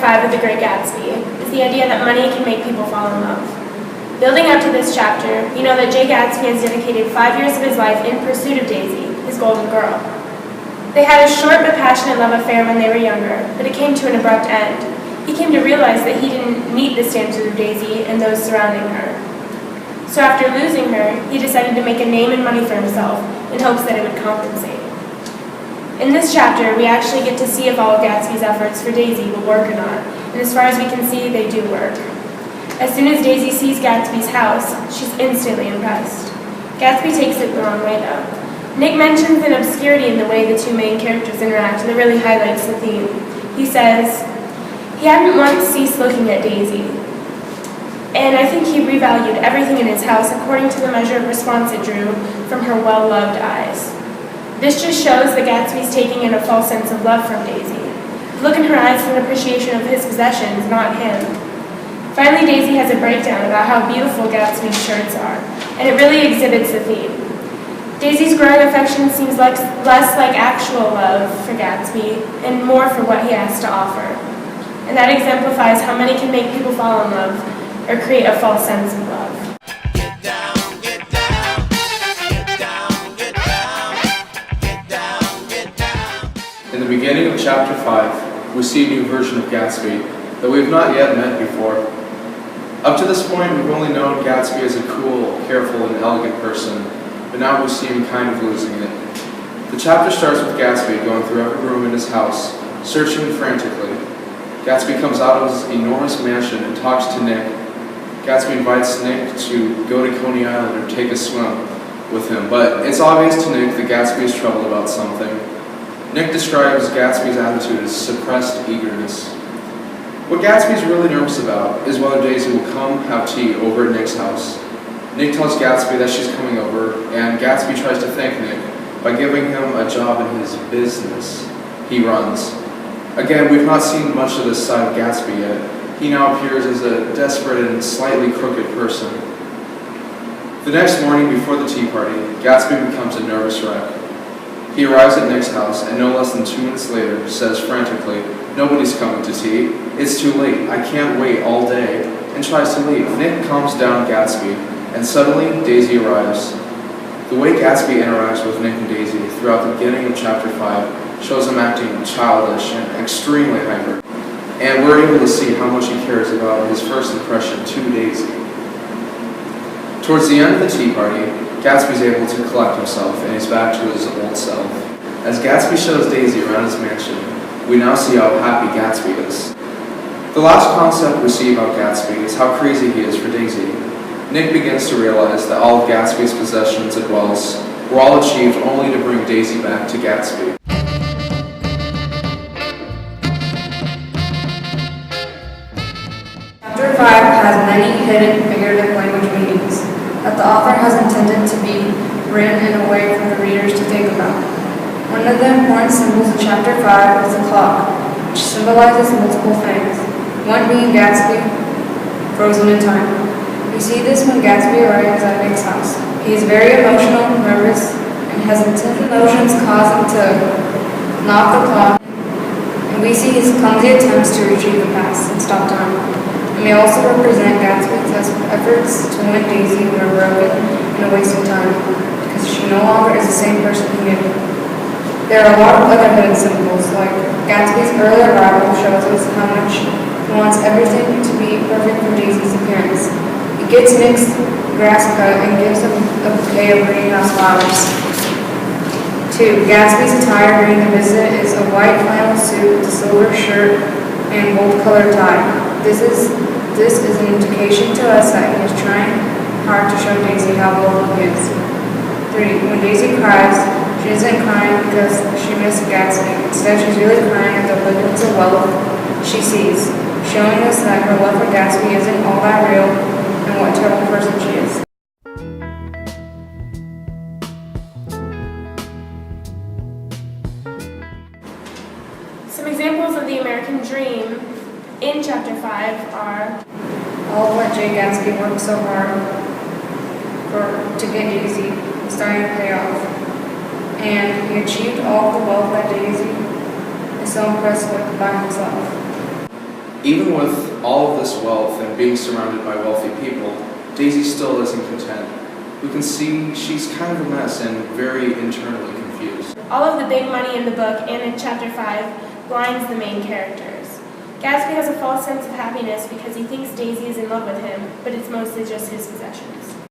5 of The Great Gatsby is the idea that money can make people fall in love. Building up to this chapter, you know that Jay Gatsby has dedicated 5 years of his life in pursuit of Daisy, his golden girl. They had a short but passionate love affair when they were younger, but it came to an abrupt end. He came to realize that he didn't meet the standards of Daisy and those surrounding her. So after losing her, he decided to make a name and money for himself in hopes that it would compensate. In this chapter, we actually get to see if all of Gatsby's efforts for Daisy will work or not, and as far as we can see, they do work. As soon as Daisy sees Gatsby's house, she's instantly impressed. Gatsby takes it the wrong way, though. Nick mentions an obscurity in the way the two main characters interact that really highlights the theme. He says, he hadn't once ceased looking at Daisy, and I think he revalued everything in his house according to the measure of response it drew from her well-loved eyes. This just shows that Gatsby's taking in a false sense of love from Daisy. Look in her eyes for an appreciation of his possessions, not him. Finally, Daisy has a breakdown about how beautiful Gatsby's shirts are, and it really exhibits the theme. Daisy's growing affection seems less like actual love for Gatsby and more for what he has to offer. And that exemplifies how money can make people fall in love or create a false sense of love. Get down, get down, get down, get down, get down, get down. In the beginning of chapter 5, we see a new version of Gatsby that we have not yet met before. Up to this point, we've only known Gatsby as a cool, careful, and elegant person, but now we see him kind of losing it. The chapter starts with Gatsby going through every room in his house, searching frantically. Gatsby comes out of his enormous mansion and talks to Nick. Gatsby invites Nick to go to Coney Island or take a swim with him, but it's obvious to Nick that Gatsby is troubled about something. Nick describes Gatsby's attitude as suppressed eagerness. What Gatsby's really nervous about is whether Daisy will come have tea over at Nick's house. Nick tells Gatsby that she's coming over, and Gatsby tries to thank Nick by giving him a job in his business he runs. Again, we've not seen much of this side of Gatsby yet. He now appears as a desperate and slightly crooked person. The next morning before the tea party, Gatsby becomes a nervous wreck. He arrives at Nick's house and no less than 2 minutes later says frantically, "Nobody's coming to tea. It's too late. I can't wait all day," and tries to leave. Nick calms down Gatsby, and suddenly Daisy arrives. The way Gatsby interacts with Nick and Daisy throughout the beginning of chapter 5 shows him acting childish and extremely hyper. And we're able to see how much he cares about his first impression to Daisy. Towards the end of the tea party, Gatsby's able to collect himself and he's back to his old self. As Gatsby shows Daisy around his mansion, we now see how happy Gatsby is. The last concept we see about Gatsby is how crazy he is for Daisy. Nick begins to realize that all of Gatsby's possessions and wealth were all achieved only to bring Daisy back to Gatsby. Chapter 5 has many hidden figurative language meanings that the author has intended to be written in a way for the readers to think about. One of the important symbols in Chapter 5 is the clock, which symbolizes multiple things, one being Gatsby, frozen in time. We see this when Gatsby arrives at Nick's house. He is very emotional, nervous, and has intense emotions cause him to knock the clock, and we see his clumsy attempts to retrieve the past and stop time. It may also represent Gatsby's efforts to win Daisy were broken and a waste of time, because she no longer is the same person he knew. There are a lot of other hidden symbols, like Gatsby's early arrival shows us how much he wants everything to be perfect for Daisy's appearance. He gets Nick's grass cut and gives him a bouquet of greenhouse flowers. 2. Gatsby's attire during the visit is a white flannel suit with a silver shirt and gold-colored tie. This is an indication to us that he is trying hard to show Daisy how lovely he is. 3. When Daisy cries, she isn't crying because she missed Gatsby. Instead, she's really crying at the abundance of wealth she sees, showing us that her love for Gatsby isn't all that real and what a terrible person she is. Some examples of the American dream in Chapter 5 are all of what Jay Gatsby worked so hard to get Daisy is starting to pay off. And he achieved all of the wealth that Daisy is so impressed with by himself. Even with all of this wealth and being surrounded by wealthy people, Daisy still isn't content. We can see she's kind of a mess and very internally confused. All of the big money in the book and in chapter 5 blinds the main characters. Gatsby has a false sense of happiness because he thinks Daisy is in love with him, but it's mostly just his possessions.